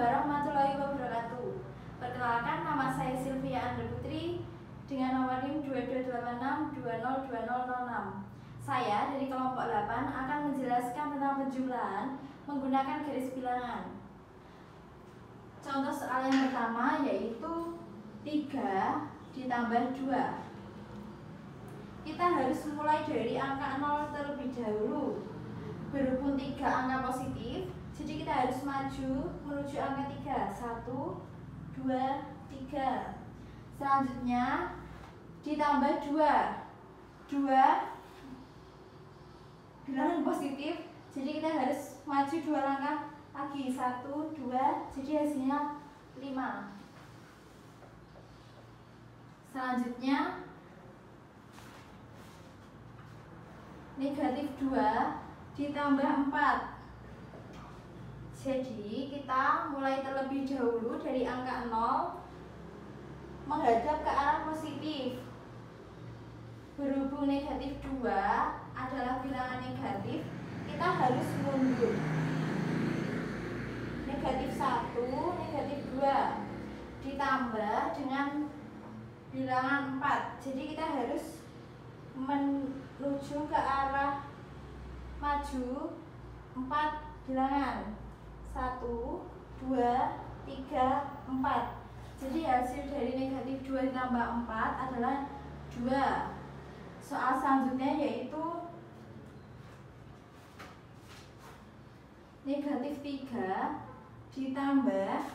warahmatullahi wabarakatuh. Perkenalkan, nama saya Sylvia Andra Putri dengan nomor NIM 2286202006. Saya dari kelompok 8 akan menjelaskan tentang penjumlahan menggunakan garis bilangan. Contoh soal yang pertama yaitu 3 ditambah 2. Kita harus mulai dari angka 0 terlebih dahulu. Berhubung 3 angka positif, jadi kita harus maju menuju angka 3. 1, 2, 3. Selanjutnya ditambah 2. 2 bilangan positif, jadi kita harus maju 2 langkah lagi. 1, 2, jadi hasilnya 5. Selanjutnya negatif 2 ditambah 4. Jadi kita mulai terlebih dahulu dari angka 0 menghadap ke arah positif. Berhubung negatif 2 adalah bilangan negatif, kita harus mundur. Negatif 1, negatif 2 ditambah dengan bilangan 4. Jadi kita harus menuju ke arah maju 4 bilangan. 1, 2, 3, 4. Jadi hasil dari negatif 2 ditambah 4 adalah 2. Soal selanjutnya yaitu negatif 3 ditambah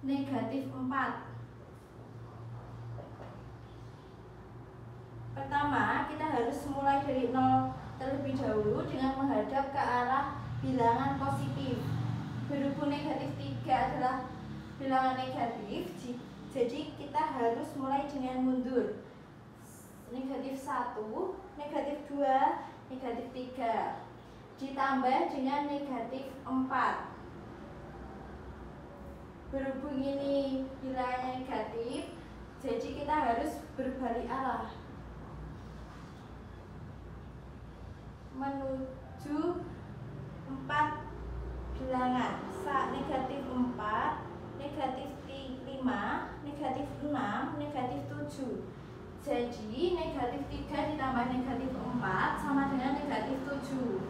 negatif 4. Pertama, kita harus mulai dari 0 terlebih dahulu dengan menghadap ke arah bilangan positif. Berhubung negatif 3 adalah bilangan negatif, jadi kita harus mulai dengan mundur. Negatif 1, negatif 2, negatif 3 ditambah dengan negatif 4. Berhubung ini bilangan negatif, jadi kita harus berbalik arah menuju 4 bilangan. Negatif 4, negatif 5, negatif 6, negatif 7. Jadi negatif 3 ditambah negatif 4 sama dengan negatif 7.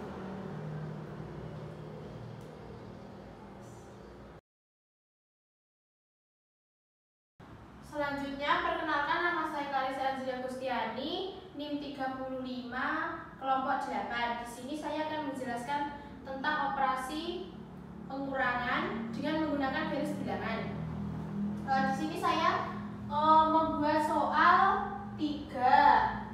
Selanjutnya, perkenalkan, nama saya Clarissa Angelia Gustiani, NIM 35, kelompok 8. Di sini saya akan menjelaskan tentang operasi pengurangan dengan menggunakan garis bilangan. Di sini saya membuat soal 3.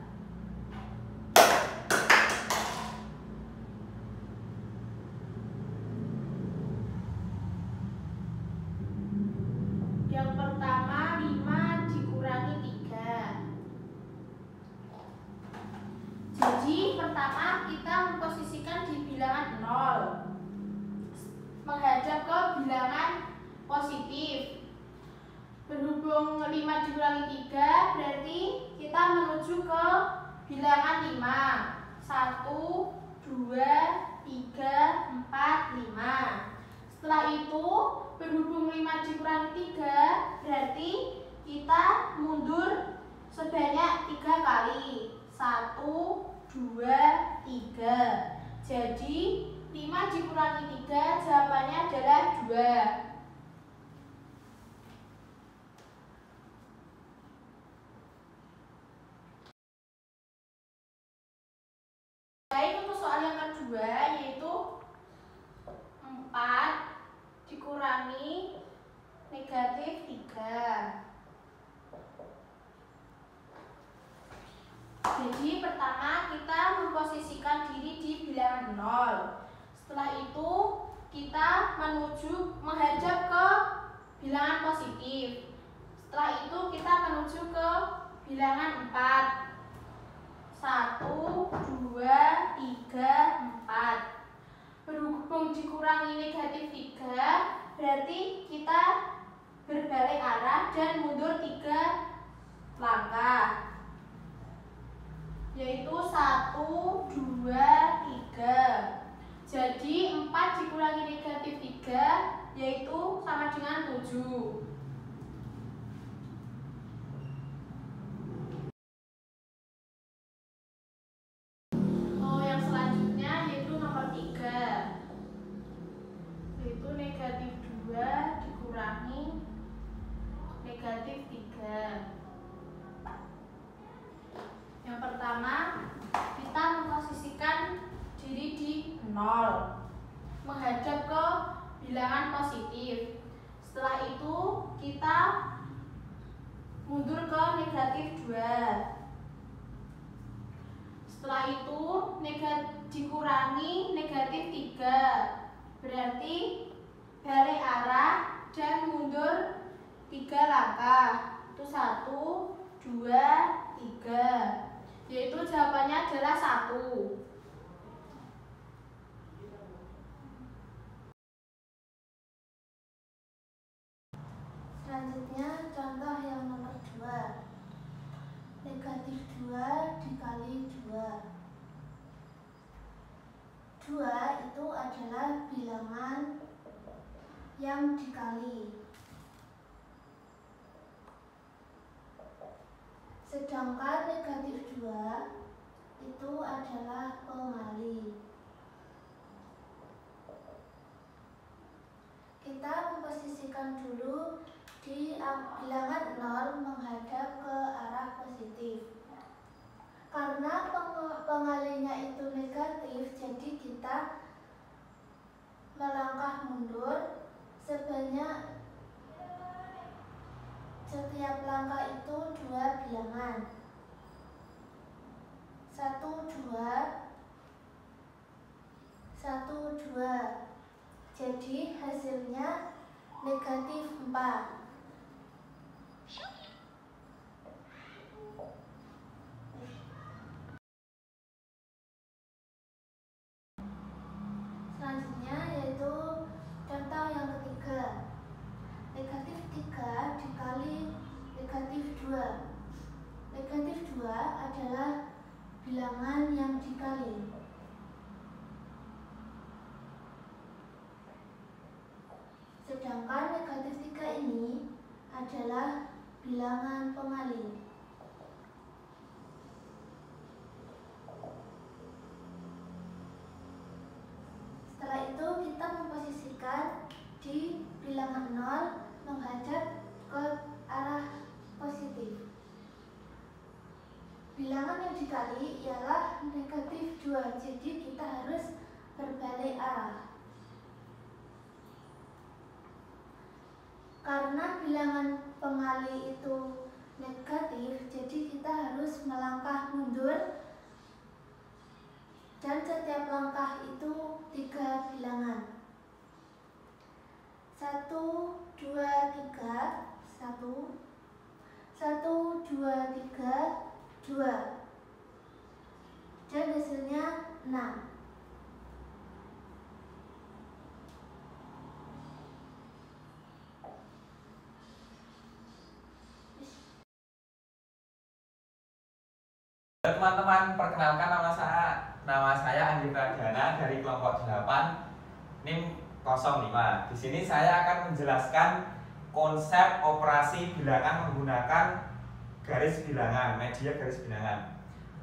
Yang pertama 5 dikurangi 3. Jadi pertama kita memposisikan di bilangan 0 menghadap ke bilangan positif. Berhubung 5 dikurangi 3 berarti kita menuju ke bilangan 5. 1, 2, 3, 4, 5. Setelah itu berhubung 5 dikurangi 3 berarti kita mundur sebanyak 3 kali. 1, 2, 3. Jadi 5 dikurangi 3 jawabannya adalah 2. Baik, untuk soal yang kedua yaitu 4 dikurangi negatif 3. Jadi pertama kita memposisikan diri di bilangan 0. Setelah itu kita menghadap ke bilangan positif. Setelah itu kita menuju ke bilangan 4. 1, 2, 3, 4. Berhubung dikurangi negatif 3 berarti kita berbalik arah dan mundur 3 langkah, yaitu 1, 2, 3. Jadi 4 dikurangi negatif 3 3, yaitu sama dengan 7. Yang selanjutnya yaitu nomor 3, yaitu negatif 2 dikurangi negatif 3. Yang pertama, kita memposisikan diri di 0, menghadap ke bilangan positif. Setelah itu kita mundur ke negatif 2. Setelah itu dikurangi negatif 3, berarti balik arah dan mundur 3 langkah. Itu 1, 2, 3. Yaitu jawabannya adalah 1. Selanjutnya contoh yang nomor 2. Negatif 2 dikali 2. 2 itu adalah bilangan yang dikali. Sedangkan negatif 2 itu adalah pengali. Kita memposisikan dulu di bilangan 0 menghadap ke arah positif. Karena pengalinya itu negatif, jadi kita melangkah mundur sebanyak setiap langkah itu 2 bilangan. 1, 2, 1, 2. Jadi hasilnya negatif 4. Selanjutnya yaitu contoh yang ketiga. Negatif 3 dikali negatif 2. Negatif 2 adalah bilangan yang dikali. Sedangkan negatif 3 ini adalah bilangan pengali. Setelah itu kita memposisikan di bilangan 0 menghadap ke arah positif. Bilangan yang dikali ialah negatif 2, jadi kita harus berbalik arah. Karena bilangan pengali itu negatif, jadi kita harus melangkah mundur dan setiap langkah itu 3 bilangan. 1, 2, 3, 1, 1, 2, 3, 2. Dan hasilnya 6. Teman-teman, perkenalkan nama saya Andi Pradana dari kelompok 8 NIM 05. Di sini saya akan menjelaskan konsep operasi bilangan menggunakan garis bilangan, media garis bilangan.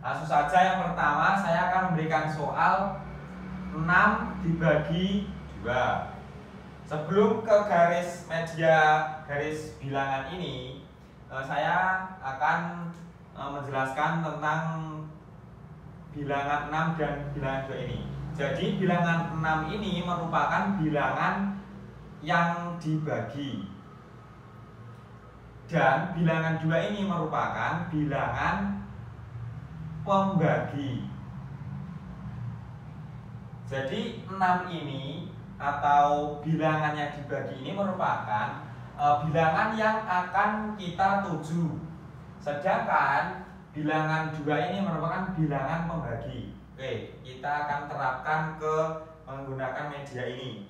Langsung saja yang pertama saya akan memberikan soal 6 dibagi 2. Sebelum ke garis media garis bilangan ini, saya akan menjelaskan tentang bilangan 6 dan bilangan 2 ini. Jadi bilangan 6 ini merupakan bilangan yang dibagi. Dan bilangan 2 ini merupakan bilangan pembagi. Jadi 6 ini atau bilangan yang dibagi ini merupakan bilangan yang akan kita tuju. Sedangkan bilangan 2 ini merupakan bilangan pembagi. Oke, kita akan terapkan ke menggunakan media ini.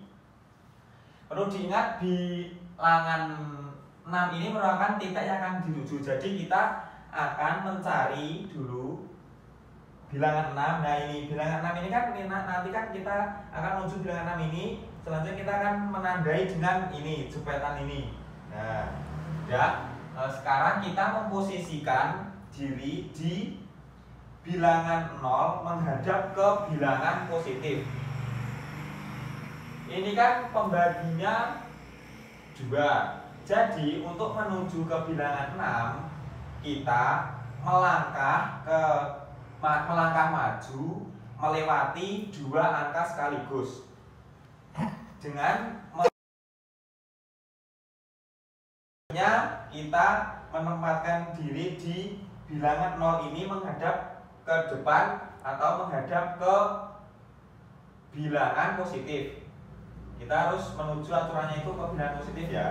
Perlu diingat bilangan 6 ini merupakan titik yang akan dituju. Jadi kita akan mencari dulu bilangan 6. Nah, ini bilangan 6 ini kan nanti kan kita akan menuju bilangan 6 ini. selanjutnya kita akan menandai dengan ini, jepretan ini. Nah, ya, sekarang kita memposisikan diri di bilangan 0 menghadap ke bilangan positif. Ini kan pembaginya 2. Jadi untuk menuju ke bilangan 6 kita melangkah maju melewati 2 angka sekaligus dengan kita menempatkan diri di bilangan 0 ini menghadap ke depan atau menghadap ke bilangan positif. Kita harus menuju aturannya itu ke bilangan positif ya.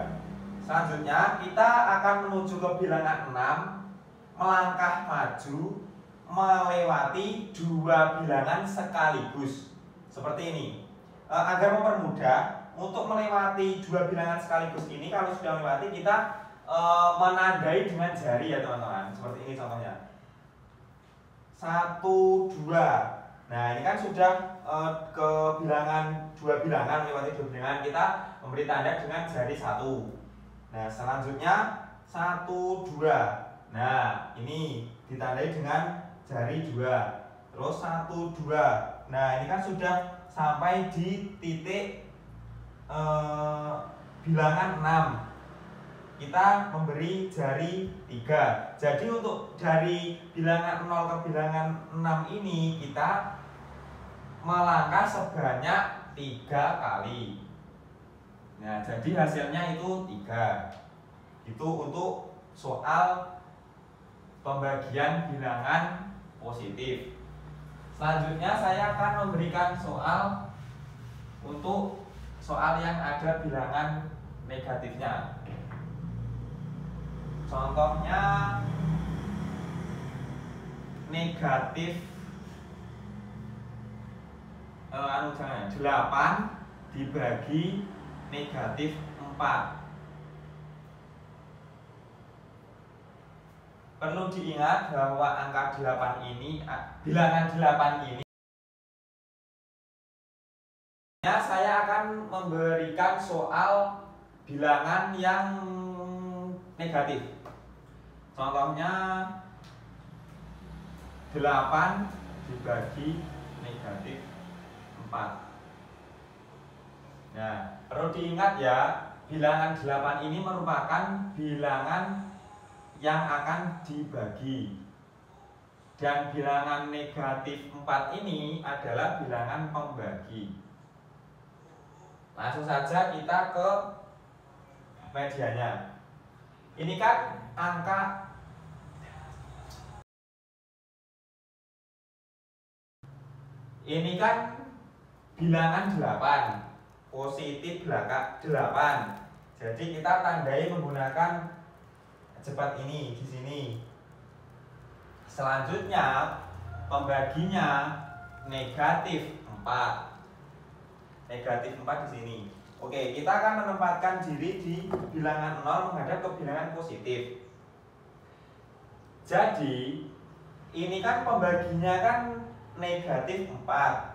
Selanjutnya kita akan menuju ke bilangan 6 melangkah maju melewati 2 bilangan sekaligus seperti ini. Agar mempermudah untuk melewati 2 bilangan sekaligus ini, kalau sudah melewati kita menandai dengan jari ya teman-teman. Seperti ini contohnya 1, 2. Nah ini kan sudah ke bilangan 2 bilangan, melewati 2 bilangan, kita memberi tanda dengan jari 1. Nah selanjutnya 1, 2. Nah ini ditandai dengan jari 2. Terus 1, 2. Nah ini kan sudah sampai di titik bilangan 6. Kita memberi jari 3. Jadi untuk dari bilangan 0 ke bilangan 6 ini kita melangkah sebanyak 3 kali. Nah, jadi hasilnya itu 3. Itu untuk soal pembagian bilangan positif. Selanjutnya saya akan memberikan soal untuk soal yang ada bilangan negatifnya. Contohnya negatif 8 dibagi negatif 4. Perlu diingat bahwa angka 8 ini, bilangan 8 ini saya akan memberikan soal bilangan yang negatif. Contohnya 8 dibagi negatif 4. Nah, perlu diingat ya, bilangan 8 ini merupakan bilangan yang akan dibagi. Dan bilangan negatif 4 ini adalah bilangan pembagi. Langsung saja kita ke medianya. Ini kan angka ini kan bilangan 8, positif belakang 8. Jadi kita tandai menggunakan cepat ini di sini. Selanjutnya pembaginya negatif 4. Negatif 4 di sini. Oke, kita akan menempatkan diri di bilangan 0 menghadap ke bilangan positif. Jadi ini kan pembaginya kan negatif 4.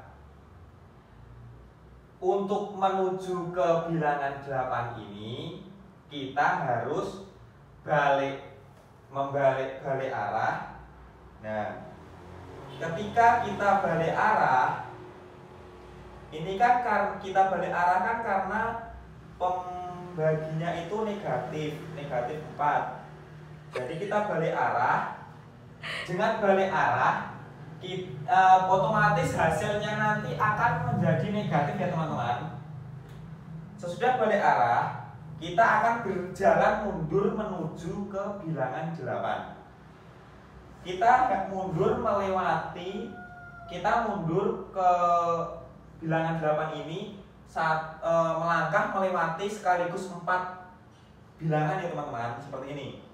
Untuk menuju ke bilangan 8 ini kita harus membalik arah. Nah, ketika kita balik arah, ini kan kita balik arah kan karena pembaginya itu negatif 4. Jadi kita balik arah. Dengan balik arah otomatis hasilnya nanti akan menjadi negatif ya teman-teman. Sesudah balik arah, kita akan berjalan mundur menuju ke bilangan 8. Kita mundur ke bilangan 8 ini saat melangkah melewati sekaligus 4 bilangan ya teman-teman, seperti ini.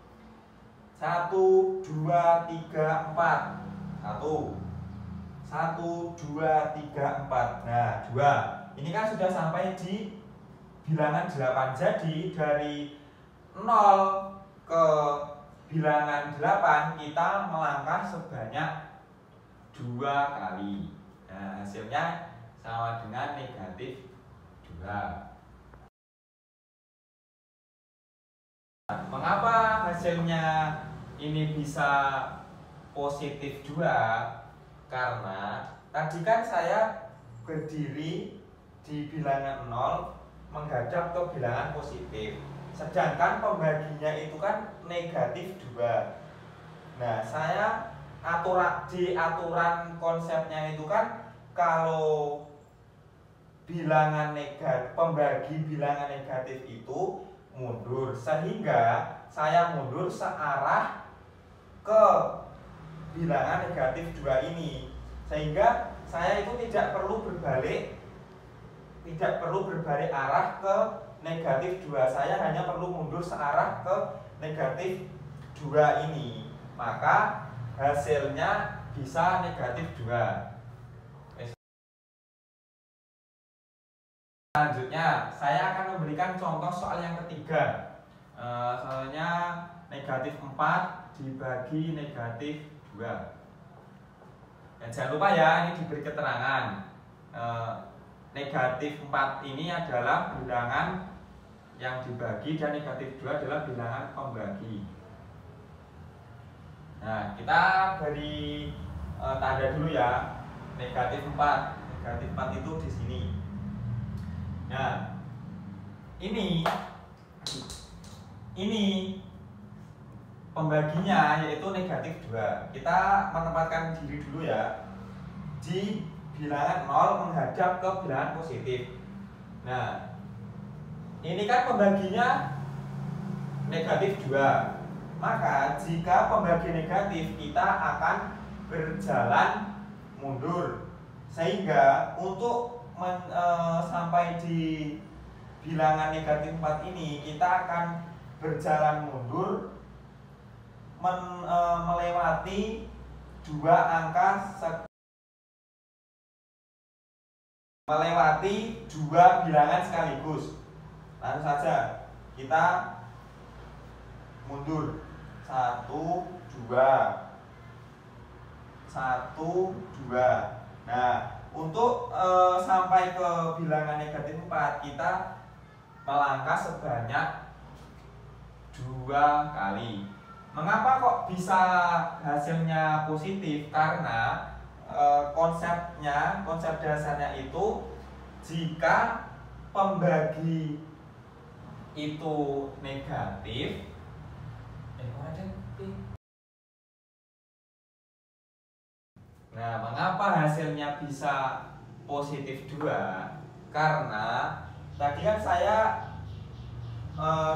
1, 2, 3, 4. 1, 2, 3, 4. Nah, 2. Ini kan sudah sampai di bilangan 8. Jadi dari 0 ke bilangan 8 kita melangkah sebanyak 2 kali. Nah, hasilnya sama dengan negatif 2. Mengapa hasilnya ini bisa positif 2? Karena tadi kan saya berdiri di bilangan 0 menghadap ke bilangan positif. Sedangkan pembaginya itu kan negatif 2. Nah, saya di aturan konsepnya itu kan kalau pembagi bilangan negatif itu mundur, sehingga saya mundur searah ke bilangan negatif 2 ini, sehingga saya itu tidak perlu berbalik arah ke negatif 2. Saya hanya perlu mundur searah ke negatif 2 ini, maka hasilnya bisa negatif 2. Selanjutnya, saya akan memberikan contoh soal yang ketiga. Soalnya negatif 4 dibagi negatif 2. Dan jangan lupa ya, ini diberi keterangan. Negatif 4 ini adalah bilangan yang dibagi dan negatif 2 adalah bilangan pembagi. Nah, kita beri tanda dulu ya. Negatif 4. Negatif 4 itu di sini. Nah, ini pembaginya yaitu negatif 2. Kita menempatkan diri dulu ya di bilangan 0 menghadap ke bilangan positif. Nah, ini kan pembaginya negatif 2. Maka jika pembagi negatif, kita akan berjalan mundur, sehingga untuk sampai di bilangan negatif 4 ini kita akan berjalan mundur melewati dua bilangan sekaligus. Langsung saja kita mundur 1, 2. Nah, untuk sampai ke bilangan negatif 4 kita melangkah sebanyak 2 kali. Mengapa kok bisa hasilnya positif? Karena konsep dasarnya itu jika pembagi itu negatif, nah, mengapa hasilnya bisa positif 2? Karena tadi kan saya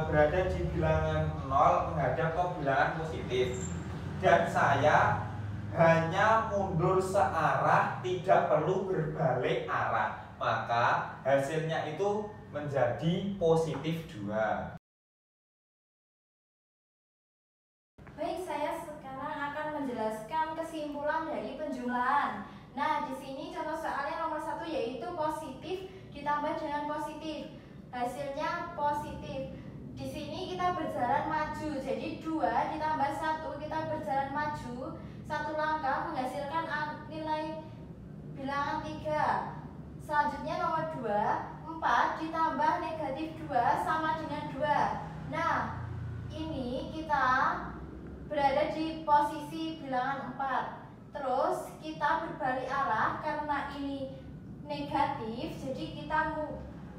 berada di bilangan 0 menghadap ke bilangan positif, dan saya hanya mundur searah, tidak perlu berbalik arah, maka hasilnya itu menjadi positif 2. Baik, saya sekarang akan menjelaskan kesimpulan dari penjumlahan. Nah, di sini contoh soalnya nomor 1 yaitu positif ditambah dengan positif. Hasilnya positif. Di sini kita berjalan maju. Jadi 2 ditambah 1, kita berjalan maju 1 langkah menghasilkan nilai bilangan 3. Selanjutnya nomor 2, 4 ditambah negatif 2 sama dengan 2. Nah, ini kita berada di posisi bilangan 4. Terus kita berbalik arah karena ini negatif, jadi kita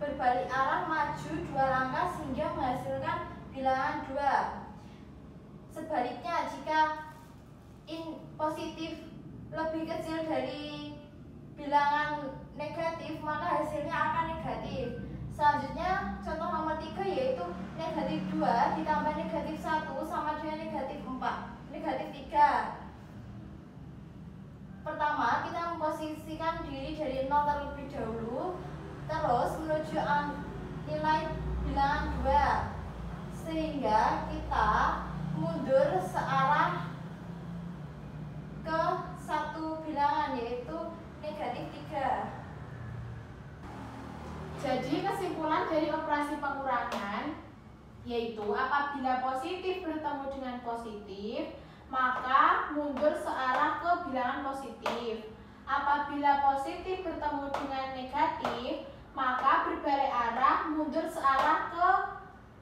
berbalik arah maju 2 langkah sehingga menghasilkan bilangan 2. Sebaliknya, jika positif lebih kecil dari bilangan negatif, maka hasilnya akan negatif. Selanjutnya contoh nomor 3 yaitu negatif 2 ditambah negatif 1 sama dengan negatif 3. Pertama, kita memposisikan diri dari 0 terlebih dahulu, terus menuju nilai bilangan 2, sehingga kita mundur searah ke satu bilangan yaitu negatif 3. Jadi kesimpulan dari operasi pengurangan yaitu apabila positif bertemu dengan positif, maka mundur searah ke bilangan positif. Apabila positif bertemu dengan negatif, maka berbalik arah mundur searah ke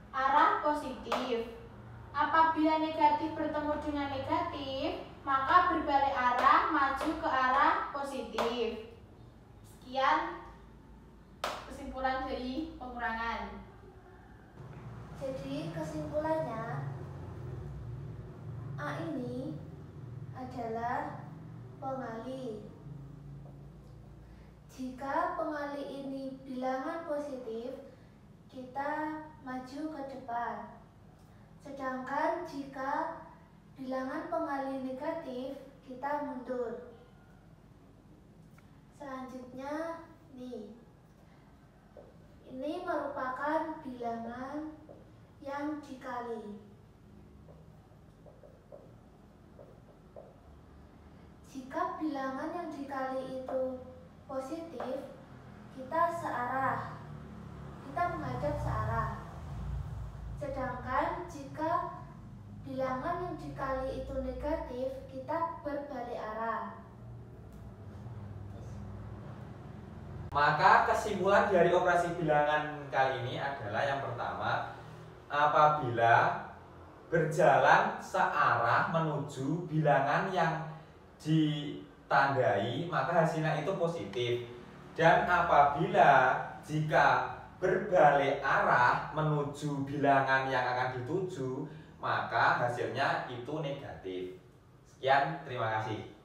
arah positif. Apabila negatif bertemu dengan negatif, maka berbalik arah maju ke arah positif. Sekian kesimpulan dari pengurangan. Jadi kesimpulannya, A ini adalah pengali. Jika pengali ini bilangan positif, kita maju ke depan. Sedangkan jika bilangan pengali negatif, kita mundur. Selanjutnya, nih. Ini merupakan bilangan yang dikali. Jika bilangan yang dikali itu positif, kita searah. Kita menghadap searah. Sedangkan jika bilangan yang dikali itu negatif, kita berbalik arah. Maka kesimpulan dari operasi bilangan kali ini adalah yang pertama, apabila berjalan searah menuju bilangan yang ditandai, maka hasilnya itu positif. Dan apabila jika berbalik arah menuju bilangan yang akan dituju, maka hasilnya itu negatif. Sekian, terima kasih.